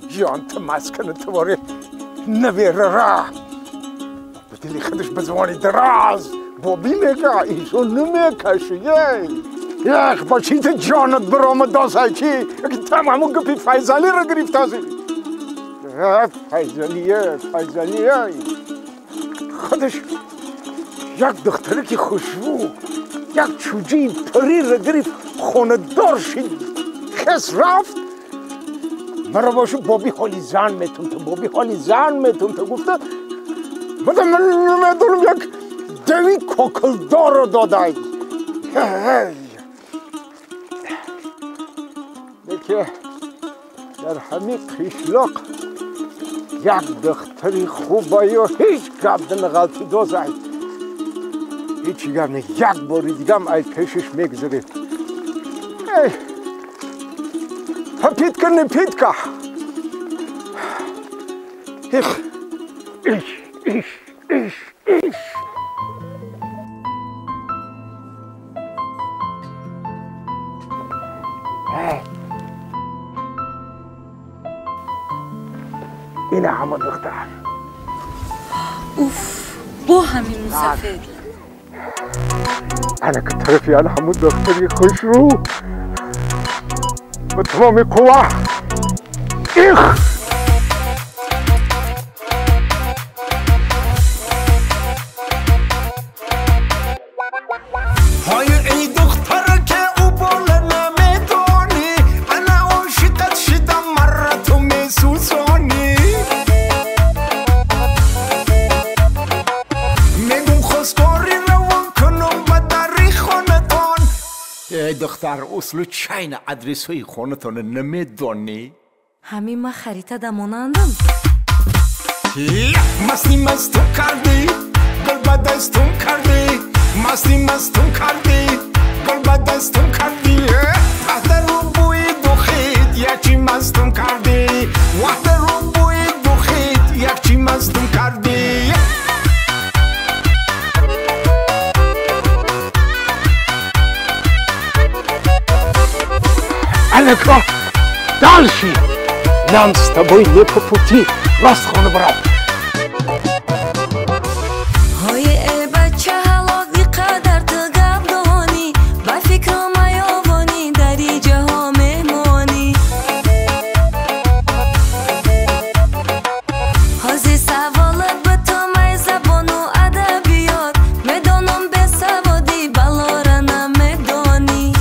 جان تو مسکن تواره نویر راه بدلی خودش به زمانی دراز بابی میگه ایشون نمیکشه یک با چیت جانت برام داسته چی اگه تمامو گپی فیضلی را گرفت ازی فیضلیه خودش یک دختره که خوشبو یک چوجی پری را گرفت خونه دار شد خس رفت مرا باشو بابی حالی زن میتون تو گفته بده من نمیدونم یک دوی کوکلدار رو داده دیگه در همین قشلاق یک دختری خوبه یا هیچ گپ غلطی دوزه هیچی گپ نه یک باری دیگه هم ای پیشش میگذاره پیتکا ایش اینه همون دختر اوف با همین سفید انا که طرفی همون دختری خوش رو با تمام قوه دختر اصلو چین ادرس های خونتون نمیدونی؟ همین ما خریطه دمونندم مستی مستون کردی گل بدستون کردی مستی مستون کردی گل بدستون کردی وقت رو بوی دوخید یکی مستون کردی وقت رو بوی دوخید یکی مستون کردی الکا دالشی نان с тобой не по пути راست خونه برام های ای بچه حلاقی قدر تو گبدانی با فکر مایابانی در ایجه ها مهمانی حاضی سوالت به تو مای زبان و ادبیات میدانم به سوادی بلاره نمیدانی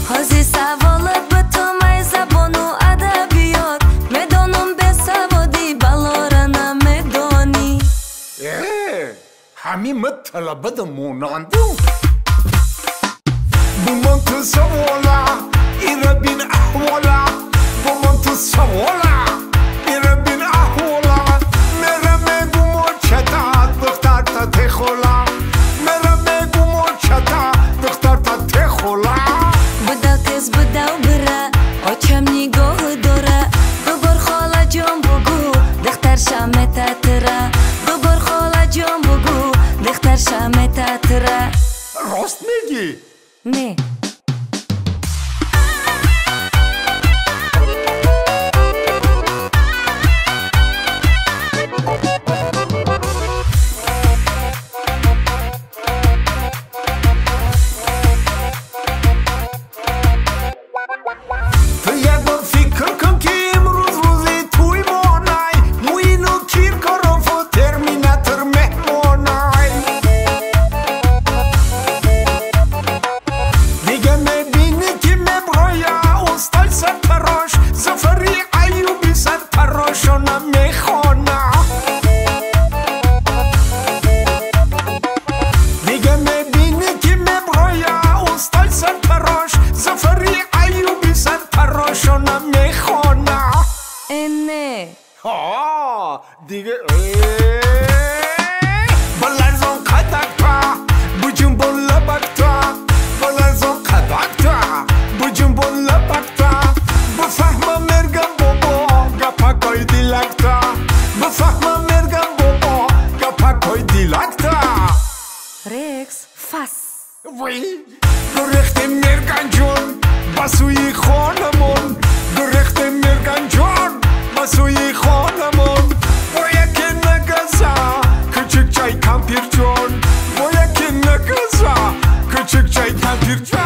حاضی سوالت به تو مای زبان و ادبیات میدانم به سوادی بلاره نمیدانی همین مطلبه ده موناندو بومن تو سوالا ایره بین احوالا بومن تو سوالا ایره بین احوالا میره میگو مرچتا دختر تا تخولا میره میگو مرچتا دختر تا تخولا بدو تز بدو بره آچم نگاه داره ببر خاله جان بگو دختر شمه تتره ببر خاله جان بگو دختر شمه تتره راست میگی؟ نه تو یک بار فکر کن که امروز روزی توی مانای موینو کیرکاروف و ترمیناتور مهمانای دیگه میبینی که مبرایا استای سرپراش زفری ایوبی سرپراشو نمیخوانا دیگه میبینی که مبرایا استای سرپراش زفری ایوبی سرپراشو نمیخوانا نه دیگه بلرزون قدکتا بجون بلبکتا بلرزون قدکتا بجون بلبکتا بفهمم مرگم بابا گپکای دیلکتا بفهمم مرگم بابا گپکای دیلکتا رکس فس وی گرخت مرگن جون بسوی سوی خانمون درخت مرگن جان با سوی خانمون باید که نگذا کچک چای کمپیر جان باید که نگذا کچک چای کمپیر جان